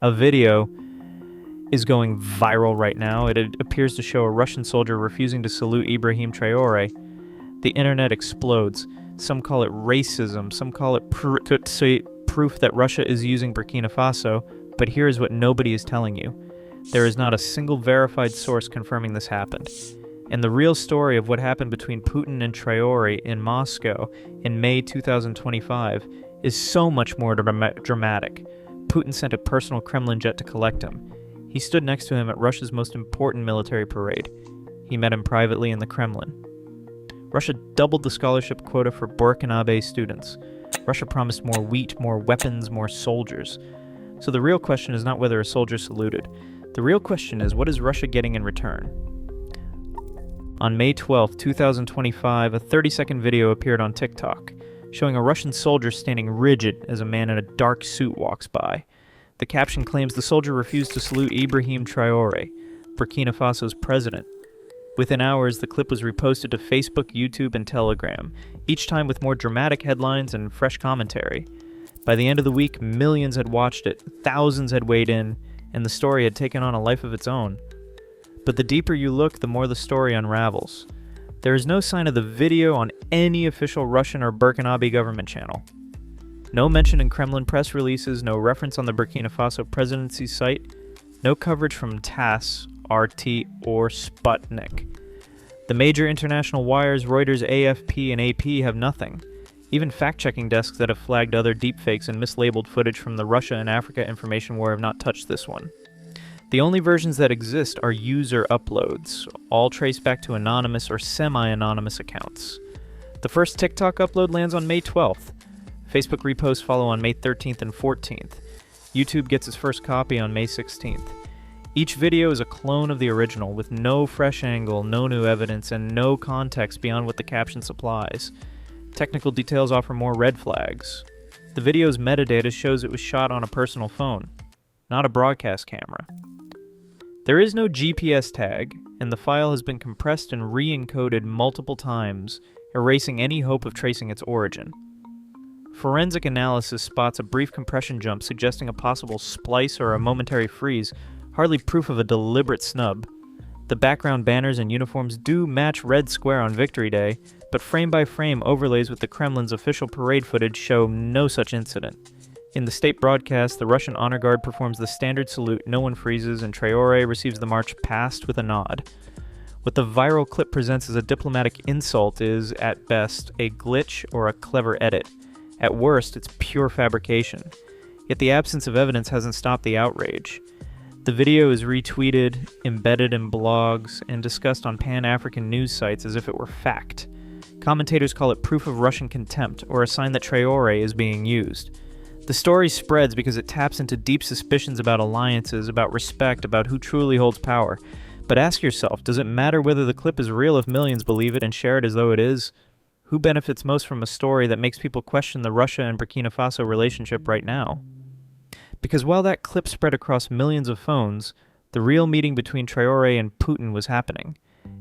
A video is going viral right now. It appears to show a Russian soldier refusing to salute Ibrahim Traoré. The internet explodes. Some call it racism, some call it proof that Russia is using Burkina Faso, but here is what nobody is telling you. There is not a single verified source confirming this happened. And the real story of what happened between Putin and Traore in Moscow in May 2025 is so much more dramatic. Putin sent a personal Kremlin jet to collect him. He stood next to him at Russia's most important military parade. He met him privately in the Kremlin. Russia doubled the scholarship quota for Burkinabè students. Russia promised more wheat, more weapons, more soldiers. So the real question is not whether a soldier saluted. The real question is, what is Russia getting in return? On May 12, 2025, a 30-second video appeared on TikTok, showing a Russian soldier standing rigid as a man in a dark suit walks by. The caption claims the soldier refused to salute Ibrahim Traoré, Burkina Faso's president. Within hours, the clip was reposted to Facebook, YouTube, and Telegram, each time with more dramatic headlines and fresh commentary. By the end of the week, millions had watched it, thousands had weighed in, and the story had taken on a life of its own. But the deeper you look, the more the story unravels. There is no sign of the video on any official Russian or Burkinabè government channel. No mention in Kremlin press releases, no reference on the Burkina Faso presidency site, no coverage from TASS, RT, or Sputnik. The major international wires, Reuters, AFP, and AP have nothing. Even fact-checking desks that have flagged other deepfakes and mislabeled footage from the Russia and Africa information war have not touched this one. The only versions that exist are user uploads, all traced back to anonymous or semi-anonymous accounts. The first TikTok upload lands on May 12th. Facebook reposts follow on May 13th and 14th. YouTube gets its first copy on May 16th. Each video is a clone of the original, with no fresh angle, no new evidence, and no context beyond what the caption supplies. Technical details offer more red flags. The video's metadata shows it was shot on a personal phone, not a broadcast camera. There is no GPS tag, and the file has been compressed and re-encoded multiple times, erasing any hope of tracing its origin. Forensic analysis spots a brief compression jump suggesting a possible splice or a momentary freeze, hardly proof of a deliberate snub. The background banners and uniforms do match Red Square on Victory Day, but frame-by-frame overlays with the Kremlin's official parade footage show no such incident. In the state broadcast, the Russian honor guard performs the standard salute, no one freezes, and Traore receives the march past with a nod. What the viral clip presents as a diplomatic insult is, at best, a glitch or a clever edit. At worst, it's pure fabrication. Yet the absence of evidence hasn't stopped the outrage. The video is retweeted, embedded in blogs, and discussed on Pan-African news sites as if it were fact. Commentators call it proof of Russian contempt, or a sign that Traore is being used. The story spreads because it taps into deep suspicions about alliances, about respect, about who truly holds power. But ask yourself, does it matter whether the clip is real if millions believe it and share it as though it is? Who benefits most from a story that makes people question the Russia and Burkina Faso relationship right now? Because while that clip spread across millions of phones, the real meeting between Traore and Putin was happening.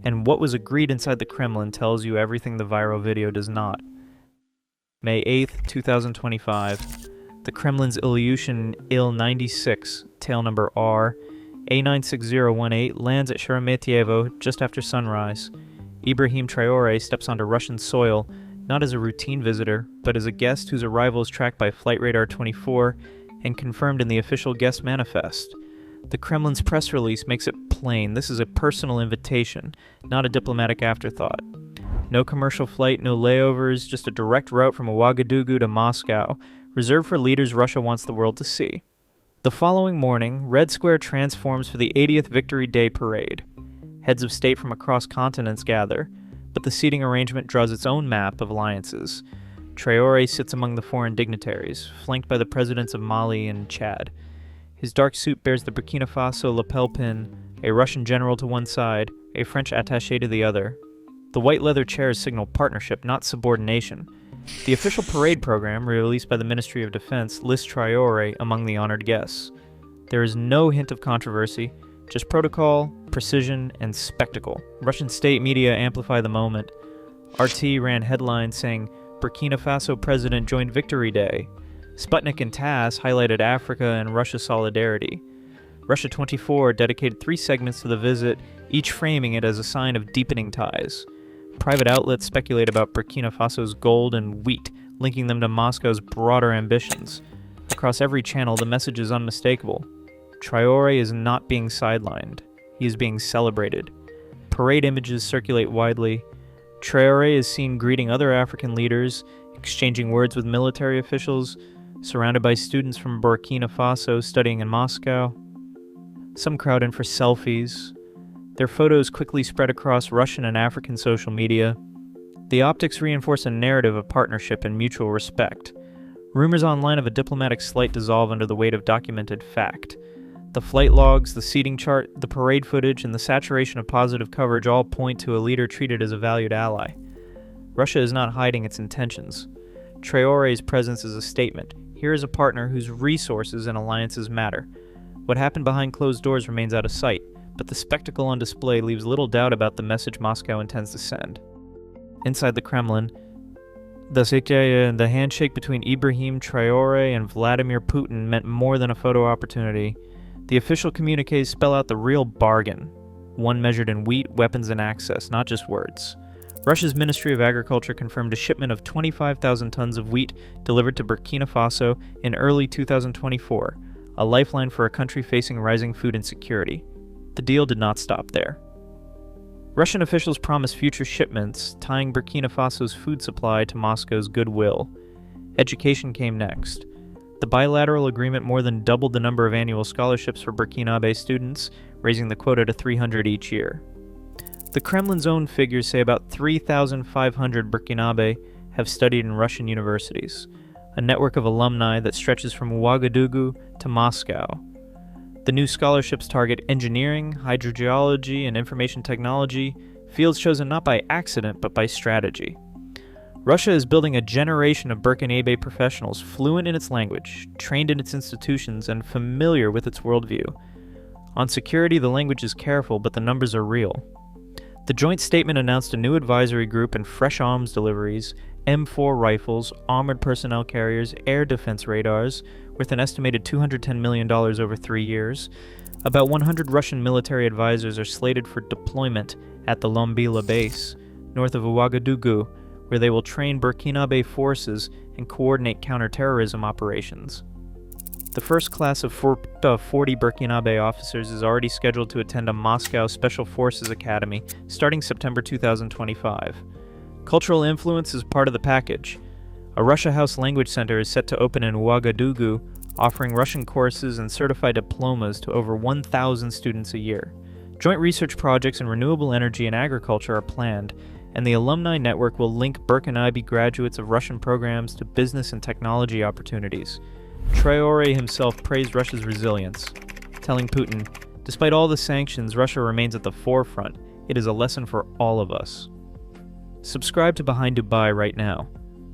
And what was agreed inside the Kremlin tells you everything the viral video does not. May 8th, 2025. The Kremlin's Ilyushin Il-96, tail number R, A96018, lands at Sheremetyevo just after sunrise. Ibrahim Traoré steps onto Russian soil, not as a routine visitor, but as a guest whose arrival is tracked by Flight Radar 24 and confirmed in the official guest manifest. The Kremlin's press release makes it plain this is a personal invitation, not a diplomatic afterthought. No commercial flight, no layovers, just a direct route from Ouagadougou to Moscow, reserved for leaders Russia wants the world to see. The following morning, Red Square transforms for the 80th Victory Day parade. Heads of state from across continents gather, but the seating arrangement draws its own map of alliances. Traore sits among the foreign dignitaries, flanked by the presidents of Mali and Chad. His dark suit bears the Burkina Faso lapel pin, a Russian general to one side, a French attaché to the other. The white leather chairs signal partnership, not subordination. The official parade program, released by the Ministry of Defense, lists Traore among the honored guests. There is no hint of controversy, just protocol, precision, and spectacle. Russian state media amplify the moment. RT ran headlines saying, Burkina Faso president joined Victory Day. Sputnik and TASS highlighted Africa and Russia solidarity. Russia 24 dedicated 3 segments to the visit, each framing it as a sign of deepening ties. Private outlets speculate about Burkina Faso's gold and wheat, linking them to Moscow's broader ambitions. Across every channel, the message is unmistakable. Traore is not being sidelined. He is being celebrated. Parade images circulate widely. Traore is seen greeting other African leaders, exchanging words with military officials, surrounded by students from Burkina Faso studying in Moscow. Some crowd in for selfies. Their photos quickly spread across Russian and African social media. The optics reinforce a narrative of partnership and mutual respect. Rumors online of a diplomatic slight dissolve under the weight of documented fact. The flight logs, the seating chart, the parade footage, and the saturation of positive coverage all point to a leader treated as a valued ally. Russia is not hiding its intentions. Traore's presence is a statement. Here is a partner whose resources and alliances matter. What happened behind closed doors remains out of sight, but the spectacle on display leaves little doubt about the message Moscow intends to send. Inside the Kremlin, the handshake between Ibrahim Traoré and Vladimir Putin meant more than a photo opportunity. The official communiques spell out the real bargain, one measured in wheat, weapons, and access, not just words. Russia's Ministry of Agriculture confirmed a shipment of 25,000 tons of wheat delivered to Burkina Faso in early 2024, a lifeline for a country facing rising food insecurity. The deal did not stop there. Russian officials promised future shipments, tying Burkina Faso's food supply to Moscow's goodwill. Education came next. The bilateral agreement more than doubled the number of annual scholarships for Burkinabè students, raising the quota to 300 each year. The Kremlin's own figures say about 3,500 Burkinabè have studied in Russian universities, a network of alumni that stretches from Ouagadougou to Moscow. The new scholarships target engineering, hydrogeology, and information technology, fields chosen not by accident but by strategy. Russia is building a generation of Burkinabè professionals fluent in its language, trained in its institutions, and familiar with its worldview. On security, the language is careful, but the numbers are real. The joint statement announced a new advisory group and fresh arms deliveries, M4 rifles, armored personnel carriers, air defense radars, worth an estimated $210 million over 3 years. About 100 Russian military advisors are slated for deployment at the Lombila base, north of Ouagadougou, where they will train Burkinabè forces and coordinate counterterrorism operations. The first class of 40 Burkinabè officers is already scheduled to attend a Moscow Special Forces Academy starting September 2025. Cultural influence is part of the package. A Russia House Language Center is set to open in Ouagadougou, offering Russian courses and certified diplomas to over 1,000 students a year. Joint research projects in renewable energy and agriculture are planned, and the alumni network will link Burkinabè graduates of Russian programs to business and technology opportunities. Traore himself praised Russia's resilience, telling Putin, "Despite all the sanctions, Russia remains at the forefront. It is a lesson for all of us." Subscribe to Behind Dubai right now.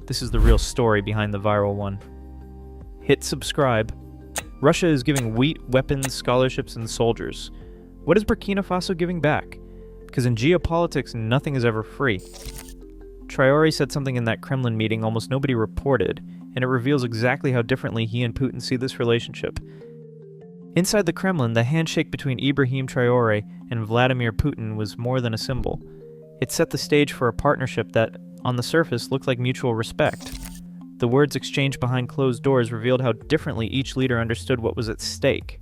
This is the real story behind the viral one. Hit subscribe. Russia is giving wheat, weapons, scholarships, and soldiers. What is Burkina Faso giving back? Because in geopolitics, nothing is ever free. Traore said something in that Kremlin meeting almost nobody reported, and it reveals exactly how differently he and Putin see this relationship. Inside the Kremlin, the handshake between Ibrahim Traoré and Vladimir Putin was more than a symbol. It set the stage for a partnership that, on the surface, looked like mutual respect. The words exchanged behind closed doors revealed how differently each leader understood what was at stake.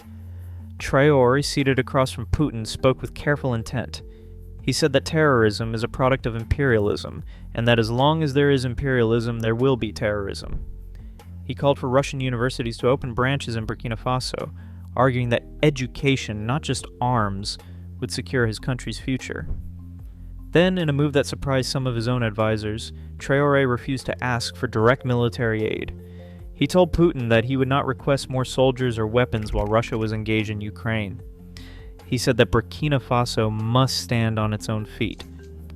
Traoré, seated across from Putin, spoke with careful intent. He said that terrorism is a product of imperialism, and that as long as there is imperialism, there will be terrorism. He called for Russian universities to open branches in Burkina Faso, arguing that education, not just arms, would secure his country's future. Then, in a move that surprised some of his own advisors, Traoré refused to ask for direct military aid. He told Putin that he would not request more soldiers or weapons while Russia was engaged in Ukraine. He said that Burkina Faso must stand on its own feet.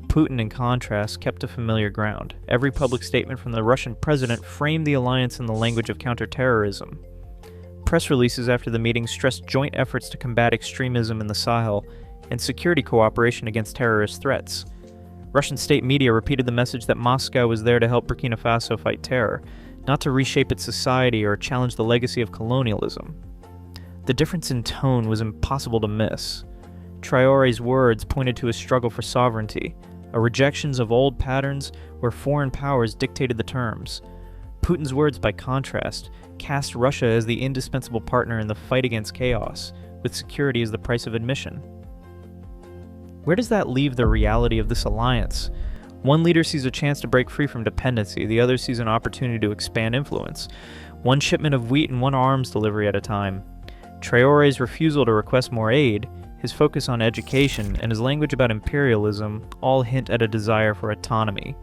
Putin, in contrast, kept to familiar ground. Every public statement from the Russian president framed the alliance in the language of counterterrorism. Press releases after the meeting stressed joint efforts to combat extremism in the Sahel and security cooperation against terrorist threats. Russian state media repeated the message that Moscow was there to help Burkina Faso fight terror, not to reshape its society or challenge the legacy of colonialism. The difference in tone was impossible to miss. Traoré's words pointed to a struggle for sovereignty, a rejection of old patterns where foreign powers dictated the terms. Putin's words, by contrast, cast Russia as the indispensable partner in the fight against chaos, with security as the price of admission. Where does that leave the reality of this alliance? One leader sees a chance to break free from dependency, the other sees an opportunity to expand influence, one shipment of wheat and one arms delivery at a time. Traoré's refusal to request more aid, his focus on education, and his language about imperialism all hint at a desire for autonomy.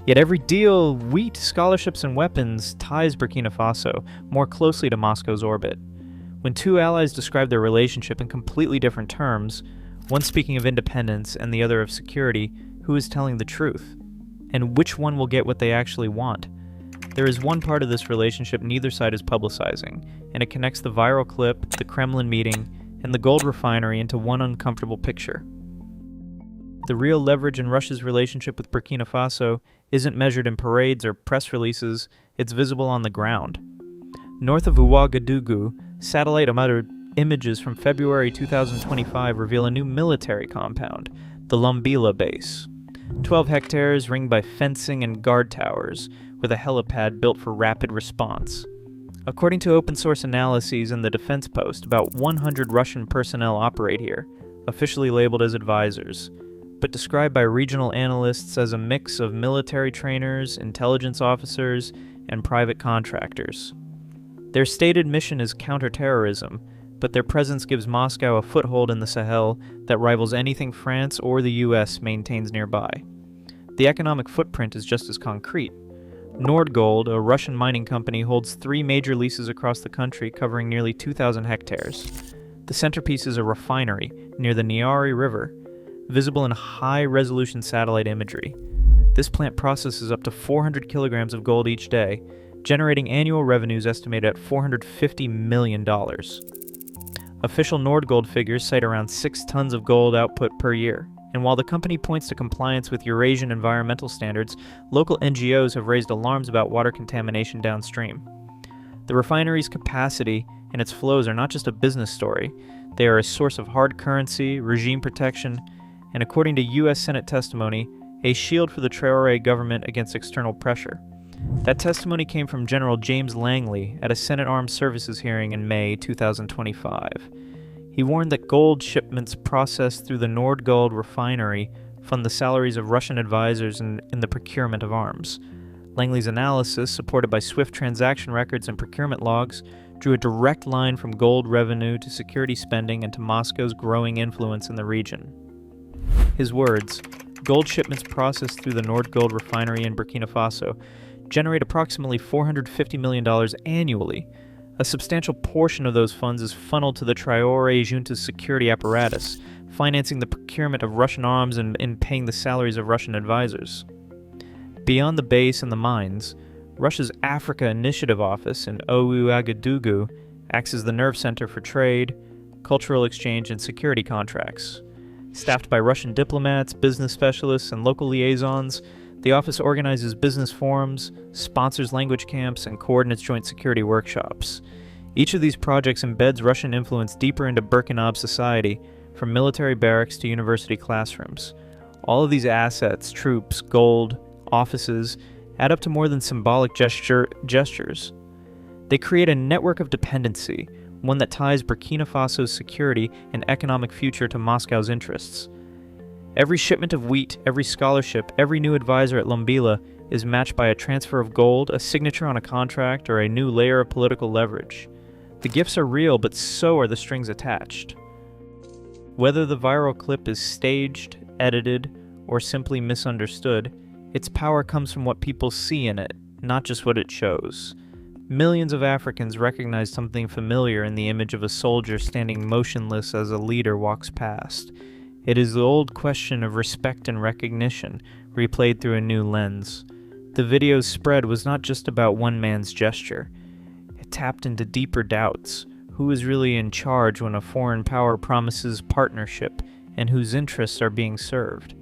Yet every deal, wheat, scholarships, and weapons ties Burkina Faso more closely to Moscow's orbit. When two allies describe their relationship in completely different terms, one speaking of independence and the other of security, who is telling the truth? And which one will get what they actually want? There is one part of this relationship neither side is publicizing, and it connects the viral clip, the Kremlin meeting, and the gold refinery into one uncomfortable picture. The real leverage in Russia's relationship with Burkina Faso isn't measured in parades or press releases, it's visible on the ground. North of Ouagadougou, satellite images from February 2025 reveal a new military compound, the Lambila base. 12 hectares ringed by fencing and guard towers, with a helipad built for rapid response. According to open-source analyses in the Defense Post, about 100 Russian personnel operate here, officially labeled as advisors, but described by regional analysts as a mix of military trainers, intelligence officers, and private contractors. Their stated mission is counterterrorism, but their presence gives Moscow a foothold in the Sahel that rivals anything France or the US maintains nearby. The economic footprint is just as concrete. Nordgold, a Russian mining company, holds 3 major leases across the country covering nearly 2,000 hectares. The centerpiece is a refinery near the Niari River, visible in high-resolution satellite imagery. This plant processes up to 400 kilograms of gold each day, generating annual revenues estimated at $450 million. Official Nordgold figures cite around 6 tons of gold output per year. And while the company points to compliance with Eurasian environmental standards, local NGOs have raised alarms about water contamination downstream. The refinery's capacity and its flows are not just a business story, they are a source of hard currency, regime protection, and according to U.S. Senate testimony, a shield for the Traore government against external pressure. That testimony came from General James Langley at a Senate Armed Services hearing in May 2025. He warned that gold shipments processed through the Nordgold refinery fund the salaries of Russian advisors in the procurement of arms. Langley's analysis, supported by swift transaction records and procurement logs, drew a direct line from gold revenue to security spending and to Moscow's growing influence in the region. His words, gold shipments processed through the Nordgold refinery in Burkina Faso generate approximately $450 million annually. A substantial portion of those funds is funneled to the Traore junta's security apparatus, financing the procurement of Russian arms and paying the salaries of Russian advisors. Beyond the base and the mines, Russia's Africa Initiative Office in Ouagadougou acts as the nerve center for trade, cultural exchange, and security contracts. Staffed by Russian diplomats, business specialists, and local liaisons, the office organizes business forums, sponsors language camps, and coordinates joint security workshops. Each of these projects embeds Russian influence deeper into Burkinabè society, from military barracks to university classrooms. All of these assets, troops, gold, offices, add up to more than symbolic gestures. They create a network of dependency, one that ties Burkina Faso's security and economic future to Moscow's interests. Every shipment of wheat, every scholarship, every new advisor at Lambila is matched by a transfer of gold, a signature on a contract, or a new layer of political leverage. The gifts are real, but so are the strings attached. Whether the viral clip is staged, edited, or simply misunderstood, its power comes from what people see in it, not just what it shows. Millions of Africans recognize something familiar in the image of a soldier standing motionless as a leader walks past. It is the old question of respect and recognition, replayed through a new lens. The video's spread was not just about one man's gesture. It tapped into deeper doubts. Who is really in charge when a foreign power promises partnership, and whose interests are being served?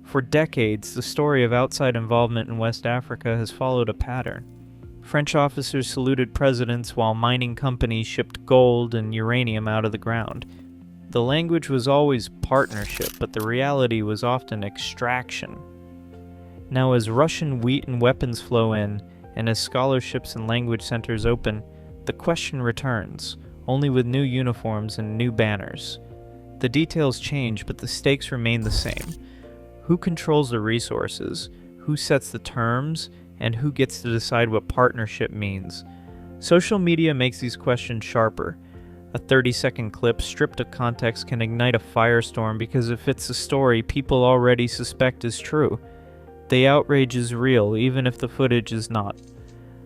For decades, the story of outside involvement in West Africa has followed a pattern. French officers saluted presidents while mining companies shipped gold and uranium out of the ground. The language was always partnership, but the reality was often extraction. Now, as Russian wheat and weapons flow in, and as scholarships and language centers open, the question returns, only with new uniforms and new banners. The details change, but the stakes remain the same. Who controls the resources? Who sets the terms? And who gets to decide what partnership means? Social media makes these questions sharper. A 30-second clip stripped of context can ignite a firestorm because it fits a story people already suspect is true. The outrage is real, even if the footage is not.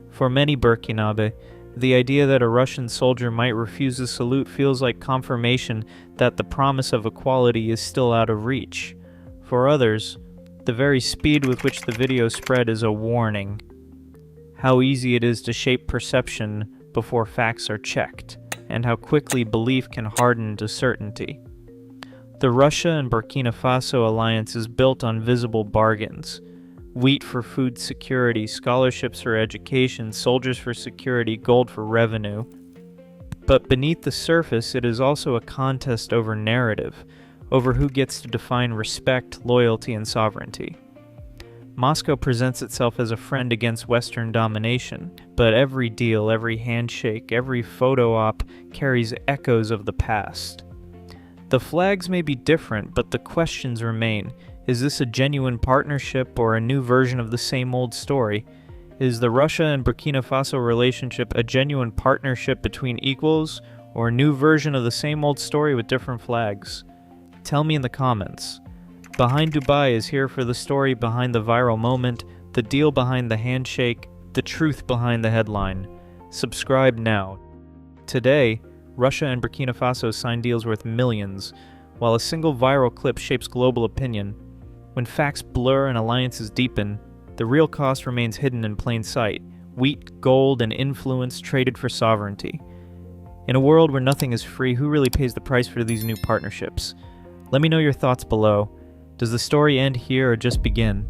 For many Burkinabè, the idea that a Russian soldier might refuse a salute feels like confirmation that the promise of equality is still out of reach. For others, the very speed with which the video spread is a warning. How easy it is to shape perception before facts are checked, and how quickly belief can harden to certainty. The Russia and Burkina Faso alliance is built on visible bargains. Wheat for food security, scholarships for education, soldiers for security, gold for revenue. But beneath the surface, it is also a contest over narrative, over who gets to define respect, loyalty, and sovereignty. Moscow presents itself as a friend against Western domination, but every deal, every handshake, every photo op carries echoes of the past. The flags may be different, but the questions remain. Is this a genuine partnership or a new version of the same old story? Is the Russia and Burkina Faso relationship a genuine partnership between equals, or a new version of the same old story with different flags? Tell me in the comments. Behind Dubai is here for the story behind the viral moment, the deal behind the handshake, the truth behind the headline. Subscribe now. Today, Russia and Burkina Faso sign deals worth millions, while a single viral clip shapes global opinion. When facts blur and alliances deepen, the real cost remains hidden in plain sight: wheat, gold, and influence traded for sovereignty. In a world where nothing is free, who really pays the price for these new partnerships? Let me know your thoughts below. Does the story end here or just begin?